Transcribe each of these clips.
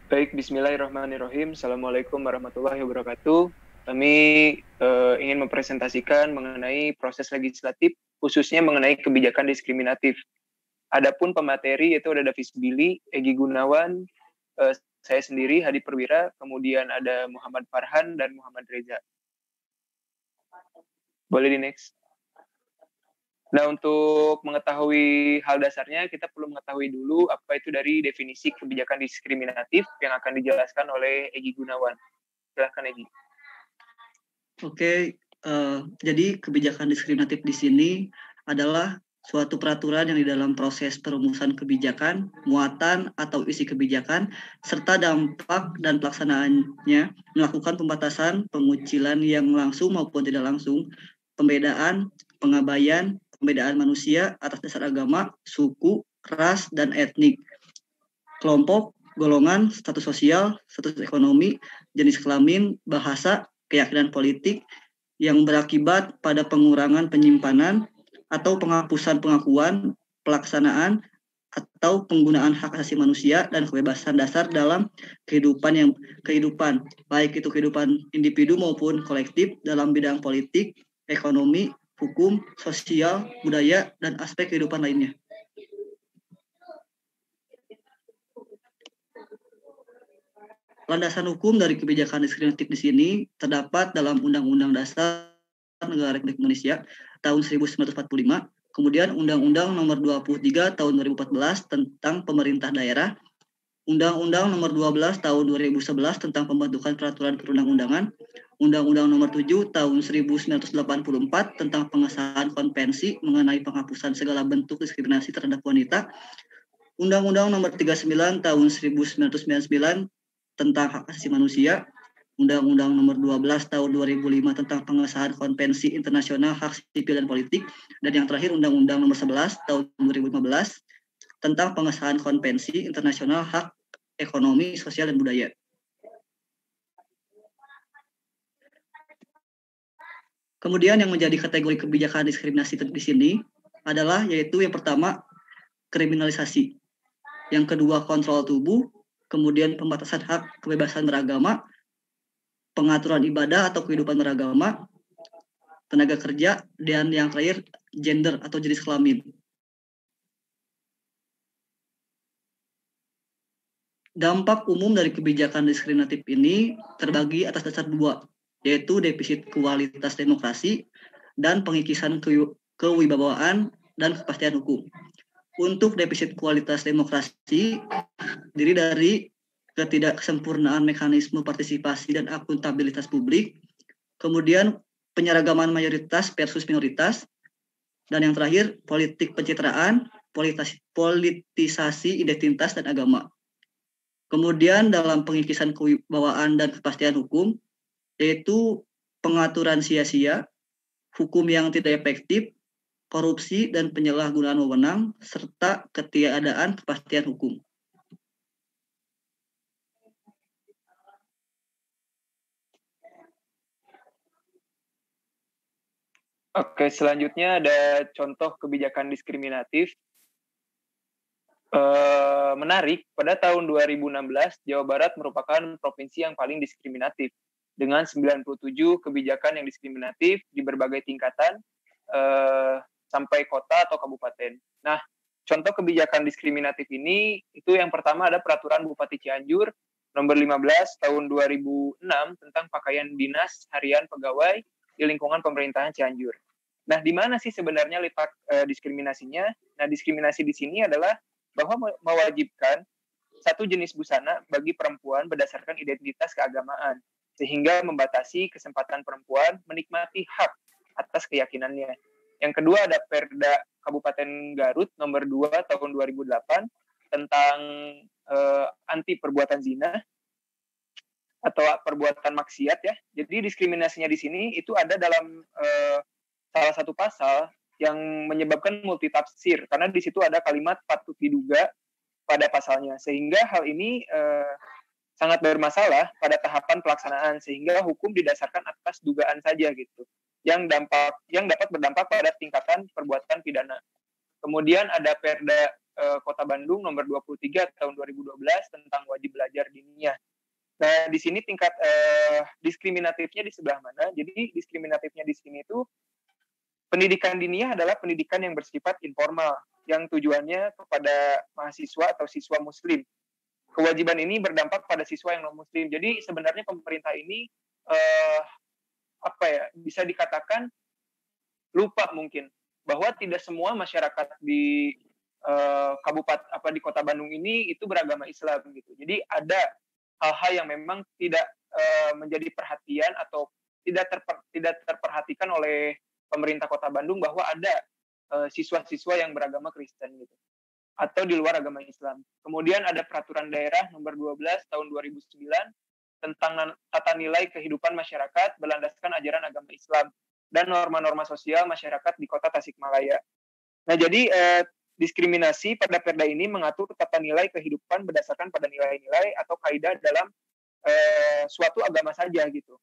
Baik, bismillahirrahmanirrahim. Assalamualaikum warahmatullahi wabarakatuh. Kami ingin mempresentasikan mengenai proses legislatif, khususnya mengenai kebijakan diskriminatif. Adapun pemateri yaitu ada Davis Billy, Egy Gunawan, saya sendiri Hadi Perwira, kemudian ada Muhammad Farhan dan Muhammad Reza. Boleh di next. Nah, untuk mengetahui hal dasarnya, kita perlu mengetahui dulu apa itu dari definisi kebijakan diskriminatif yang akan dijelaskan oleh Egy Gunawan. Silahkan, Egy. Oke, jadi kebijakan diskriminatif di sini adalah suatu peraturan yang di dalam proses perumusan kebijakan, muatan atau isi kebijakan, serta dampak dan pelaksanaannya melakukan pembatasan, pengucilan yang langsung maupun tidak langsung, pembedaan, pengabaian, pembedaan manusia atas dasar agama, suku, ras, dan etnik, kelompok, golongan, status sosial, status ekonomi, jenis kelamin, bahasa, keyakinan politik yang berakibat pada pengurangan penyimpanan atau penghapusan pengakuan, pelaksanaan, atau penggunaan hak asasi manusia dan kebebasan dasar dalam kehidupan baik itu kehidupan individu maupun kolektif dalam bidang politik, ekonomi, hukum, sosial, budaya, dan aspek kehidupan lainnya. Landasan hukum dari kebijakan diskriminatif di sini terdapat dalam Undang-Undang Dasar Negara Republik Indonesia tahun 1945, kemudian Undang-Undang Nomor 23 tahun 2014 tentang pemerintah daerah, Undang-Undang Nomor 12 tahun 2011 tentang pembentukan peraturan perundang-undangan, Undang-Undang Nomor 7 tahun 1984 tentang pengesahan konvensi mengenai penghapusan segala bentuk diskriminasi terhadap wanita, Undang-Undang Nomor 39 tahun 1999 tentang hak asasi manusia, Undang-Undang Nomor 12 tahun 2005 tentang pengesahan Konvensi Internasional Hak Sipil dan Politik, dan yang terakhir Undang-Undang Nomor 11 tahun 2015 tentang pengesahan Konvensi Internasional Hak Ekonomi, Sosial, dan Budaya. Kemudian yang menjadi kategori kebijakan diskriminasi di sini adalah yaitu yang pertama kriminalisasi, yang kedua kontrol tubuh, kemudian pembatasan hak kebebasan beragama, pengaturan ibadah atau kehidupan beragama, tenaga kerja, dan yang terakhir gender atau jenis kelamin. Dampak umum dari kebijakan diskriminatif ini terbagi atas dasar dua, yaitu defisit kualitas demokrasi dan pengikisan kewibawaan dan kepastian hukum. Untuk defisit kualitas demokrasi, diri dari ketidaksempurnaan mekanisme partisipasi dan akuntabilitas publik, kemudian penyeragaman mayoritas versus minoritas, dan yang terakhir politik pencitraan, politisasi identitas dan agama. Kemudian dalam pengikisan kewibawaan dan kepastian hukum, yaitu pengaturan sia-sia, hukum yang tidak efektif, korupsi dan penyalahgunaan wewenang, serta ketiadaan kepastian hukum. Oke, selanjutnya ada contoh kebijakan diskriminatif. Menarik, pada tahun 2016, Jawa Barat merupakan provinsi yang paling diskriminatif, dengan 97 kebijakan yang diskriminatif di berbagai tingkatan, sampai kota atau kabupaten. Nah, contoh kebijakan diskriminatif ini, itu yang pertama ada Peraturan Bupati Cianjur nomor 15 tahun 2006 tentang pakaian dinas harian pegawai di lingkungan pemerintahan Cianjur. Nah, di mana sih sebenarnya letak diskriminasinya? Nah, diskriminasi di sini adalah bahwa mewajibkan satu jenis busana bagi perempuan berdasarkan identitas keagamaan, sehingga membatasi kesempatan perempuan menikmati hak atas keyakinannya. Yang kedua ada Perda Kabupaten Garut nomor 2 tahun 2008 tentang anti perbuatan zina atau perbuatan maksiat ya. Jadi diskriminasinya di sini itu ada dalam salah satu pasal yang menyebabkan multitafsir, karena di situ ada kalimat patut diduga pada pasalnya, sehingga hal ini sangat bermasalah pada tahapan pelaksanaan, sehingga hukum didasarkan atas dugaan saja gitu, yang dapat berdampak pada tingkatan perbuatan pidana. Kemudian ada Perda Kota Bandung nomor 23 tahun 2012 tentang wajib belajar diniyah. Nah, di sini tingkat diskriminatifnya di sebelah mana? Jadi diskriminatifnya di sini itu pendidikan diniyah adalah pendidikan yang bersifat informal, yang tujuannya kepada mahasiswa atau siswa muslim. Kewajiban ini berdampak pada siswa yang non-muslim. Jadi sebenarnya pemerintah ini bisa dikatakan lupa mungkin bahwa tidak semua masyarakat di kabupaten di Kota Bandung ini itu beragama Islam gitu. Jadi ada hal-hal yang memang tidak menjadi perhatian atau tidak terperhatikan oleh pemerintah Kota Bandung bahwa ada siswa-siswa yang beragama Kristen gitu atau di luar agama Islam. Kemudian ada peraturan daerah nomor 12 tahun 2009 tentang tata nilai kehidupan masyarakat berlandaskan ajaran agama Islam dan norma-norma sosial masyarakat di Kota Tasikmalaya. Nah, jadi diskriminasi pada Perda ini mengatur tata nilai kehidupan berdasarkan pada nilai-nilai atau kaidah dalam suatu agama saja gitu.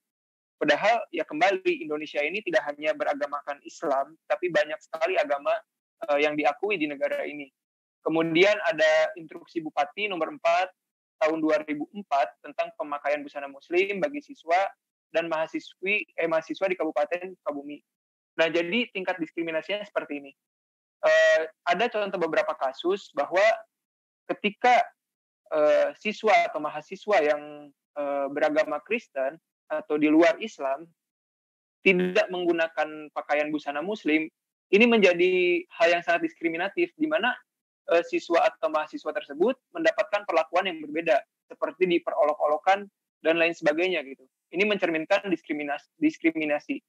Padahal ya kembali Indonesia ini tidak hanya beragamakan Islam, tapi banyak sekali agama yang diakui di negara ini. Kemudian ada instruksi Bupati nomor 4 tahun 2004 tentang pemakaian busana muslim bagi siswa dan mahasiswa di Kabupaten Sukabumi. Nah, jadi tingkat diskriminasinya seperti ini. Ada contoh beberapa kasus bahwa ketika siswa atau mahasiswa yang beragama Kristen atau di luar Islam tidak menggunakan pakaian busana muslim, ini menjadi hal yang sangat diskriminatif, di mana siswa atau mahasiswa tersebut mendapatkan perlakuan yang berbeda, seperti diperolok-olokan dan lain sebagainya gitu. Ini mencerminkan diskriminasi.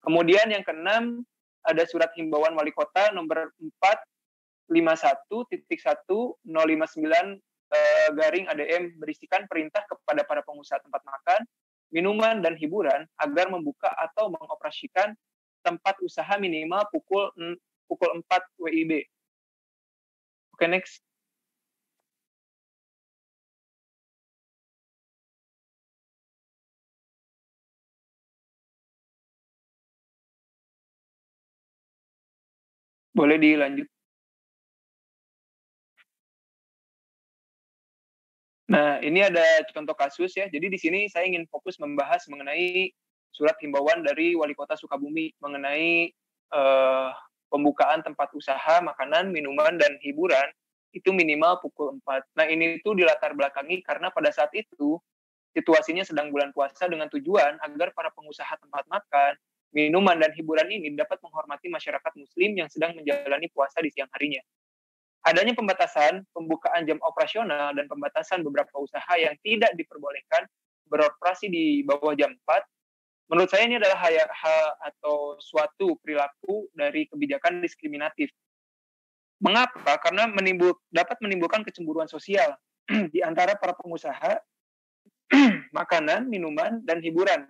Kemudian yang keenam, ada surat himbauan wali kota nomor 451.1.059 garing ADM berisikan perintah kepada para pengusaha tempat makan, minuman, dan hiburan agar membuka atau mengoperasikan tempat usaha minimal pukul 4 WIB. Oke, next. Boleh dilanjut. Nah, ini ada contoh kasus ya. Jadi di sini saya ingin fokus membahas mengenai surat himbauan dari Wali Kota Sukabumi mengenai pembukaan tempat usaha makanan, minuman, dan hiburan itu minimal pukul 4. Nah, ini itu dilatar belakangi karena pada saat itu situasinya sedang bulan puasa dengan tujuan agar para pengusaha tempat makan, minuman, dan hiburan ini dapat menghormati masyarakat muslim yang sedang menjalani puasa di siang harinya. Adanya pembatasan, pembukaan jam operasional, dan pembatasan beberapa usaha yang tidak diperbolehkan beroperasi di bawah jam 4, menurut saya ini adalah hal atau suatu perilaku dari kebijakan diskriminatif. Mengapa? Karena dapat menimbulkan kecemburuan sosial di antara para pengusaha makanan, minuman, dan hiburan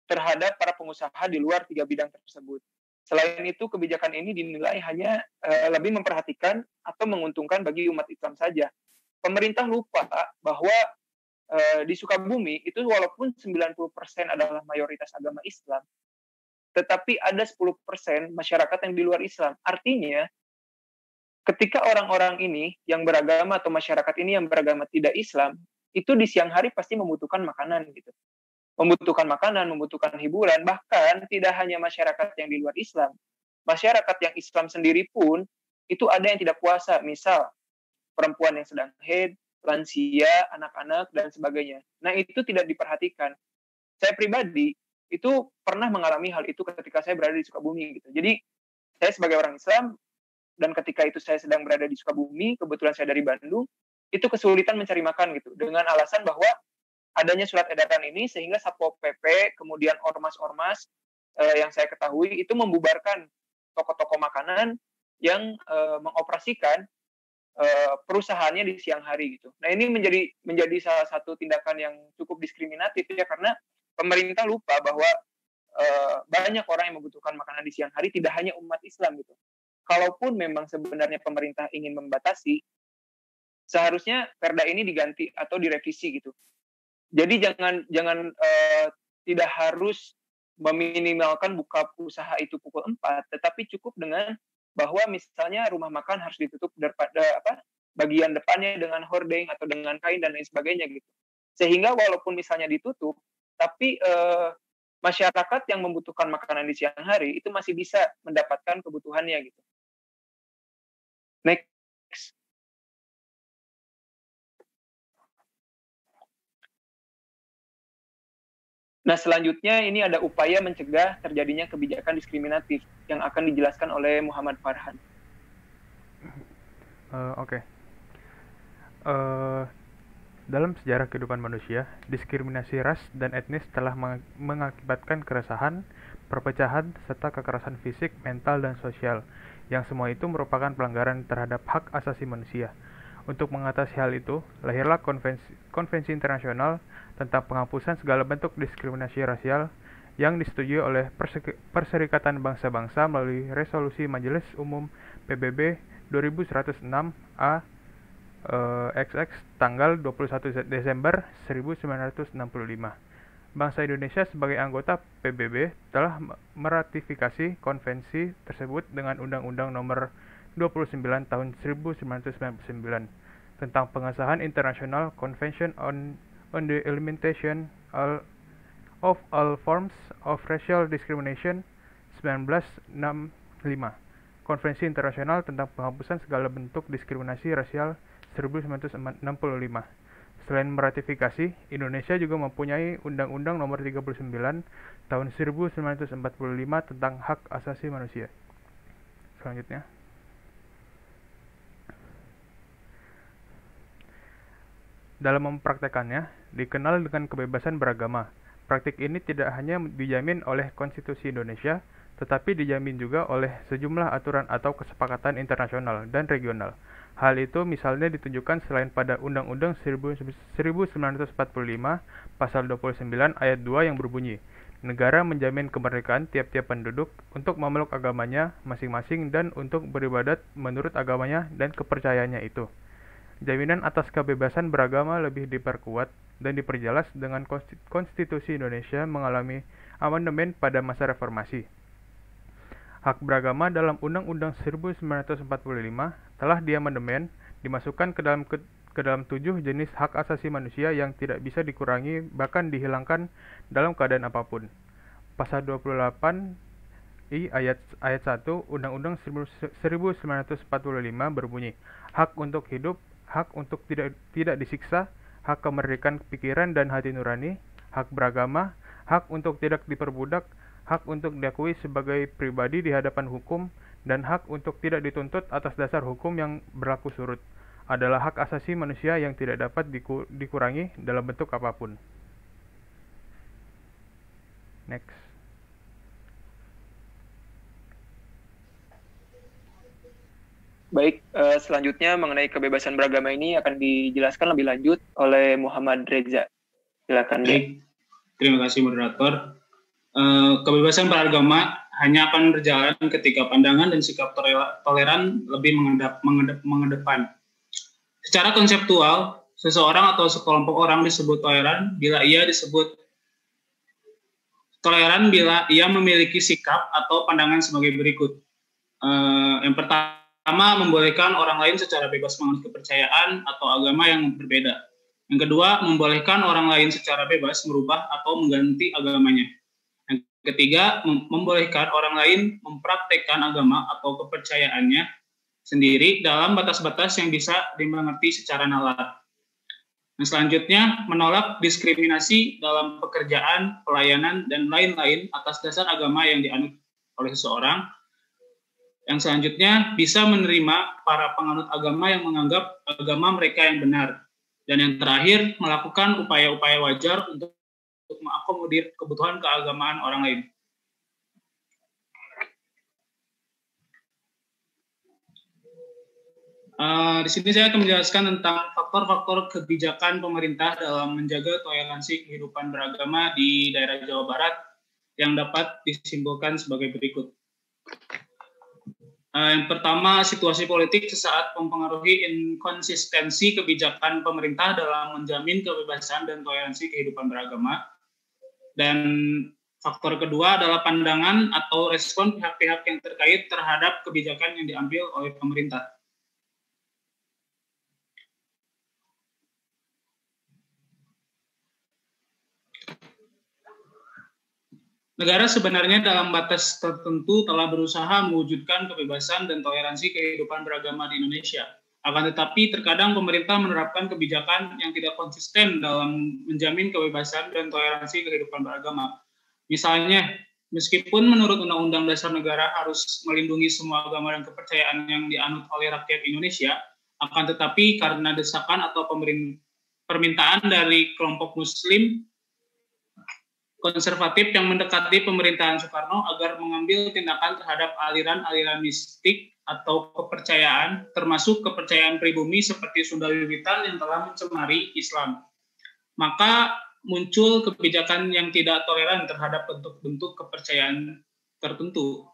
terhadap para pengusaha di luar 3 bidang tersebut. Selain itu, kebijakan ini dinilai hanya lebih memperhatikan atau menguntungkan bagi umat Islam saja. Pemerintah lupa bahwa di Sukabumi itu walaupun 90% adalah mayoritas agama Islam, tetapi ada 10% masyarakat yang di luar Islam. Artinya, ketika orang-orang ini yang beragama atau masyarakat ini yang beragama tidak Islam, itu di siang hari pasti membutuhkan makanan gitu. Membutuhkan makanan, membutuhkan hiburan, bahkan tidak hanya masyarakat yang di luar Islam. Masyarakat yang Islam sendiri pun, itu ada yang tidak puasa, misal perempuan yang sedang haid, lansia, anak-anak, dan sebagainya. Nah, itu tidak diperhatikan. Saya pribadi, itu pernah mengalami hal itu ketika saya berada di Sukabumi. Gitu. Jadi, saya sebagai orang Islam, dan ketika itu saya sedang berada di Sukabumi, kebetulan saya dari Bandung, itu kesulitan mencari makan gitu, dengan alasan bahwa adanya surat edaran ini sehingga Satpol PP, kemudian ormas-ormas yang saya ketahui itu membubarkan toko-toko makanan yang mengoperasikan perusahaannya di siang hari gitu. Nah, ini menjadi salah satu tindakan yang cukup diskriminatif ya, karena pemerintah lupa bahwa banyak orang yang membutuhkan makanan di siang hari, tidak hanya umat Islam gitu. Kalaupun memang sebenarnya pemerintah ingin membatasi, seharusnya Perda ini diganti atau direvisi gitu. Jadi jangan tidak harus meminimalkan buka usaha itu pukul 4, tetapi cukup dengan bahwa misalnya rumah makan harus ditutup bagian depannya dengan hordeng atau dengan kain dan lain sebagainya gitu. Sehingga walaupun misalnya ditutup, tapi masyarakat yang membutuhkan makanan di siang hari itu masih bisa mendapatkan kebutuhannya gitu. Next. Nah, selanjutnya ini ada upaya mencegah terjadinya kebijakan diskriminatif yang akan dijelaskan oleh Muhammad Farhan. Oke. Dalam sejarah kehidupan manusia, diskriminasi ras dan etnis telah mengakibatkan keresahan, perpecahan, serta kekerasan fisik, mental, dan sosial, yang semua itu merupakan pelanggaran terhadap hak asasi manusia. Untuk mengatasi hal itu, lahirlah Konvensi Internasional tentang penghapusan segala bentuk diskriminasi rasial yang disetujui oleh Perserikatan Bangsa-Bangsa melalui Resolusi Majelis Umum PBB 2106-A XX tanggal 21 Desember 1965. Bangsa Indonesia sebagai anggota PBB telah meratifikasi konvensi tersebut dengan Undang-Undang Nomor 29 Tahun 1999 tentang pengesahan International Convention on the Elimination of All Forms of Racial Discrimination 1965. Konvensi Internasional tentang penghapusan segala bentuk diskriminasi rasial 1965. Selain meratifikasi, Indonesia juga mempunyai Undang-Undang Nomor 39 Tahun 1945 tentang Hak Asasi Manusia. Selanjutnya. Dalam mempraktekannya, dikenal dengan kebebasan beragama. Praktik ini tidak hanya dijamin oleh Konstitusi Indonesia, tetapi dijamin juga oleh sejumlah aturan atau kesepakatan internasional dan regional. Hal itu misalnya ditunjukkan selain pada Undang-Undang 1945 Pasal 29 Ayat 2 yang berbunyi, negara menjamin kemerdekaan tiap-tiap penduduk untuk memeluk agamanya masing-masing dan untuk beribadat menurut agamanya dan kepercayaannya itu. Jaminan atas kebebasan beragama lebih diperkuat dan diperjelas dengan Konstitusi Indonesia mengalami amandemen pada masa reformasi. Hak beragama dalam Undang-Undang 1945 telah diamandemen, dimasukkan ke dalam 7 jenis hak asasi manusia yang tidak bisa dikurangi bahkan dihilangkan dalam keadaan apapun. Pasal 28 I ayat 1 Undang-Undang 1945 berbunyi, hak untuk hidup, hak untuk tidak disiksa, hak kemerdekaan pikiran dan hati nurani, hak beragama, hak untuk tidak diperbudak, hak untuk diakui sebagai pribadi di hadapan hukum, dan hak untuk tidak dituntut atas dasar hukum yang berlaku surut, adalah hak asasi manusia yang tidak dapat dikurangi dalam bentuk apapun. Next. Baik, selanjutnya mengenai kebebasan beragama ini akan dijelaskan lebih lanjut oleh Muhammad Reza. Silakan. Baik, terima kasih moderator. Kebebasan beragama hanya akan berjalan ketika pandangan dan sikap toleran lebih mengedepan. Secara konseptual, seseorang atau sekelompok orang disebut toleran bila ia memiliki sikap atau pandangan sebagai berikut. Yang pertama, membolehkan orang lain secara bebas menganut kepercayaan atau agama yang berbeda. Yang kedua, membolehkan orang lain secara bebas merubah atau mengganti agamanya. Yang ketiga, membolehkan orang lain mempraktekkan agama atau kepercayaannya sendiri dalam batas-batas yang bisa dimengerti secara nalar. Dan selanjutnya, menolak diskriminasi dalam pekerjaan, pelayanan, dan lain-lain atas dasar agama yang dianut oleh seseorang. Yang selanjutnya, bisa menerima para penganut agama yang menganggap agama mereka yang benar. Dan yang terakhir, melakukan upaya-upaya wajar untuk mengakomodir kebutuhan keagamaan orang lain. Di sini saya akan menjelaskan tentang faktor-faktor kebijakan pemerintah dalam menjaga toleransi kehidupan beragama di daerah Jawa Barat yang dapat disimpulkan sebagai berikut. Yang pertama, situasi politik sesaat mempengaruhi inkonsistensi kebijakan pemerintah dalam menjamin kebebasan dan toleransi kehidupan beragama. Dan Faktor kedua adalah pandangan atau respon pihak-pihak yang terkait terhadap kebijakan yang diambil oleh pemerintah. Negara sebenarnya dalam batas tertentu telah berusaha mewujudkan kebebasan dan toleransi kehidupan beragama di Indonesia. Akan tetapi terkadang pemerintah menerapkan kebijakan yang tidak konsisten dalam menjamin kebebasan dan toleransi kehidupan beragama. Misalnya, meskipun menurut Undang-Undang Dasar Negara harus melindungi semua agama dan kepercayaan yang dianut oleh rakyat Indonesia, akan tetapi karena desakan atau permintaan dari kelompok Muslim konservatif yang mendekati pemerintahan Soekarno agar mengambil tindakan terhadap aliran-aliran mistik atau kepercayaan, termasuk kepercayaan pribumi seperti Sunda Wiwitan yang telah mencemari Islam. Maka muncul kebijakan yang tidak toleran terhadap bentuk-bentuk kepercayaan tertentu.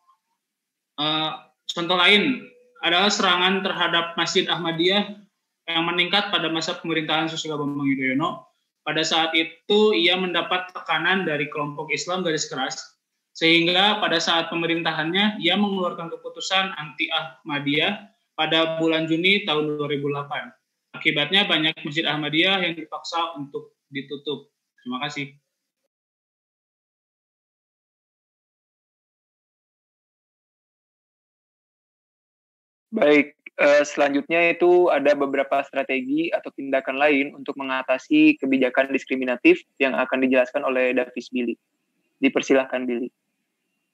Contoh lain adalah serangan terhadap Masjid Ahmadiyah yang meningkat pada masa pemerintahan Susilo Bambang Yudhoyono. Pada saat itu ia mendapat tekanan dari kelompok Islam garis keras, sehingga pada saat pemerintahannya ia mengeluarkan keputusan anti Ahmadiyah pada bulan Juni tahun 2008. Akibatnya banyak Masjid Ahmadiyah yang dipaksa untuk ditutup. Terima kasih. Baik, selanjutnya itu ada beberapa strategi atau tindakan lain untuk mengatasi kebijakan diskriminatif yang akan dijelaskan oleh Davis Billy. Dipersilahkan Billy.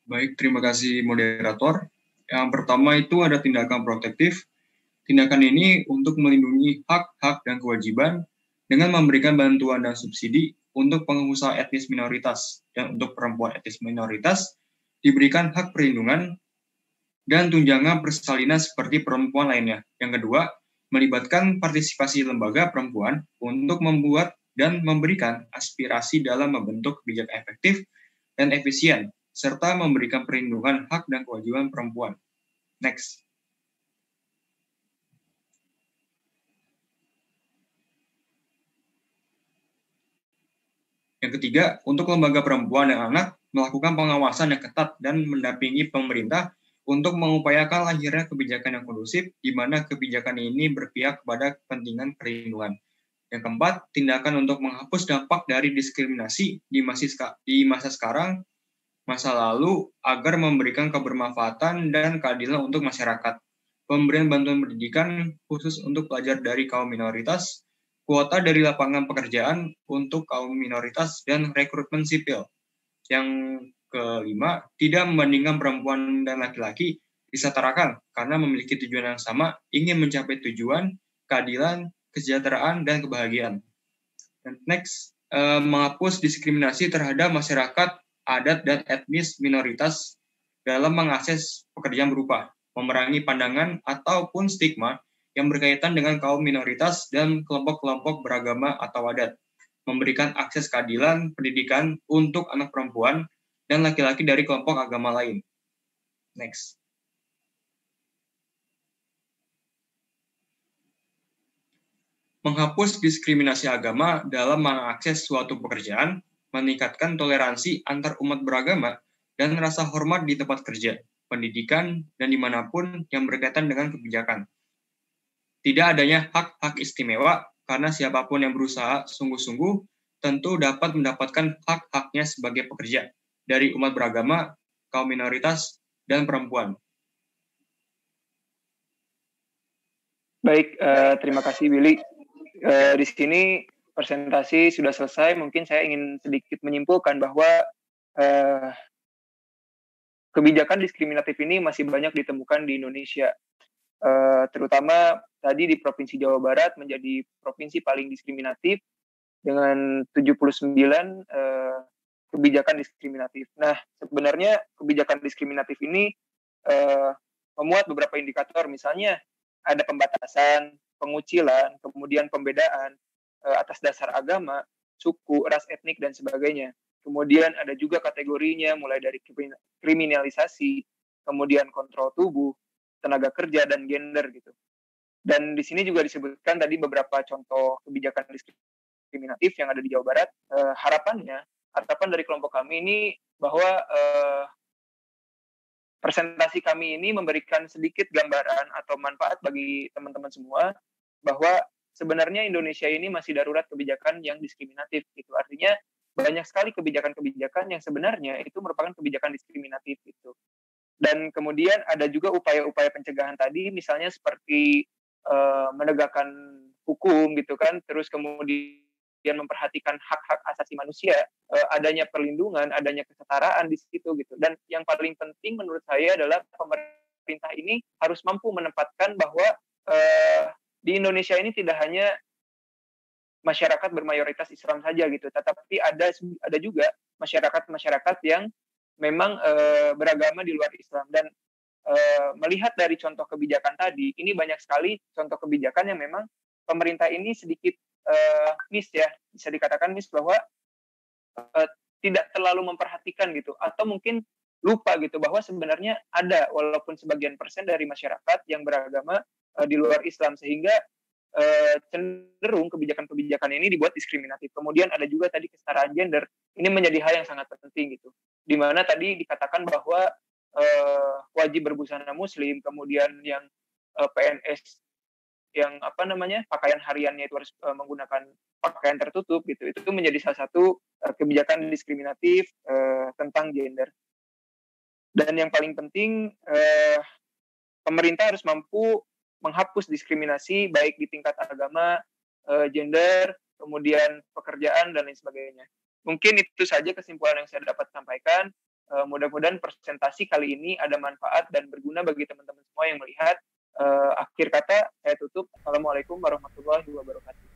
Baik, terima kasih moderator. Yang pertama itu ada tindakan protektif. Tindakan ini untuk melindungi hak-hak dan kewajiban dengan memberikan bantuan dan subsidi untuk pengusaha etnis minoritas, dan untuk perempuan etnis minoritas diberikan hak perlindungan dan tunjangan persalinan seperti perempuan lainnya. Yang kedua, melibatkan partisipasi lembaga perempuan untuk membuat dan memberikan aspirasi dalam membentuk kebijakan efektif dan efisien, serta memberikan perlindungan hak dan kewajiban perempuan. Next. Yang ketiga, untuk lembaga perempuan dan anak melakukan pengawasan yang ketat dan mendampingi pemerintah untuk mengupayakan lahirnya kebijakan yang kondusif, di mana kebijakan ini berpihak kepada kepentingan perlindungan. Yang keempat, tindakan untuk menghapus dampak dari diskriminasi di masa sekarang, masa lalu, agar memberikan kebermanfaatan dan keadilan untuk masyarakat. Pemberian bantuan pendidikan khusus untuk pelajar dari kaum minoritas, kuota dari lapangan pekerjaan untuk kaum minoritas, dan rekrutmen sipil. Yang kelima, tidak membandingkan perempuan dan laki-laki, disetarakan karena memiliki tujuan yang sama, ingin mencapai tujuan, keadilan, kesejahteraan, dan kebahagiaan. Dan next, menghapus diskriminasi terhadap masyarakat, adat, dan etnis minoritas dalam mengakses pekerjaan berupa memerangi pandangan ataupun stigma yang berkaitan dengan kaum minoritas dan kelompok-kelompok beragama atau adat, memberikan akses keadilan pendidikan untuk anak perempuan dan laki-laki dari kelompok agama lain. Next. Menghapus diskriminasi agama dalam mengakses suatu pekerjaan, meningkatkan toleransi antar umat beragama, dan rasa hormat di tempat kerja, pendidikan, dan dimanapun yang berkaitan dengan kebijakan. Tidak adanya hak-hak istimewa, karena siapapun yang berusaha sungguh-sungguh tentu dapat mendapatkan hak-haknya sebagai pekerja dari umat beragama, kaum minoritas, dan perempuan. Baik, terima kasih Willy. Di sini presentasi sudah selesai. Mungkin saya ingin sedikit menyimpulkan bahwa kebijakan diskriminatif ini masih banyak ditemukan di Indonesia. Terutama tadi di Provinsi Jawa Barat menjadi provinsi paling diskriminatif dengan 79 kebijakan diskriminatif. Nah, sebenarnya kebijakan diskriminatif ini memuat beberapa indikator, misalnya ada pembatasan, pengucilan, kemudian pembedaan atas dasar agama, suku, ras etnik, dan sebagainya. Kemudian ada juga kategorinya, mulai dari kriminalisasi, kemudian kontrol tubuh, tenaga kerja, dan gender gitu. Dan di sini juga disebutkan tadi beberapa contoh kebijakan diskriminatif yang ada di Jawa Barat. Harapan dari kelompok kami ini bahwa presentasi kami ini memberikan sedikit gambaran atau manfaat bagi teman-teman semua bahwa sebenarnya Indonesia ini masih darurat kebijakan yang diskriminatif gitu. Artinya banyak sekali kebijakan-kebijakan yang sebenarnya itu merupakan kebijakan diskriminatif gitu. Dan kemudian ada juga upaya-upaya pencegahan tadi, misalnya seperti menegakkan hukum gitu kan, terus kemudian memperhatikan hak-hak asasi manusia, adanya perlindungan, adanya kesetaraan di situ gitu. Dan yang paling penting menurut saya adalah pemerintah ini harus mampu menempatkan bahwa di Indonesia ini tidak hanya masyarakat bermayoritas Islam saja gitu, tetapi ada juga masyarakat yang memang beragama di luar Islam. Dan melihat dari contoh kebijakan tadi, ini banyak sekali contoh kebijakan yang memang pemerintah ini sedikit miss ya, bisa dikatakan miss bahwa tidak terlalu memperhatikan gitu, atau mungkin lupa gitu bahwa sebenarnya ada walaupun sebagian persen dari masyarakat yang beragama di luar Islam, sehingga cenderung kebijakan-kebijakan ini dibuat diskriminatif. Kemudian ada juga tadi kesetaraan gender, ini menjadi hal yang sangat penting gitu, di mana tadi dikatakan bahwa wajib berbusana muslim, kemudian yang PNS yang pakaian hariannya itu harus menggunakan pakaian tertutup gitu, itu menjadi salah satu kebijakan diskriminatif tentang gender. Dan yang paling penting pemerintah harus mampu menghapus diskriminasi baik di tingkat agama, gender, kemudian pekerjaan dan lain sebagainya. Mungkin itu saja kesimpulan yang saya dapat sampaikan. Mudah-mudahan presentasi kali ini ada manfaat dan berguna bagi teman-teman semua yang melihat. Akhir kata saya tutup. Assalamualaikum warahmatullahi wabarakatuh.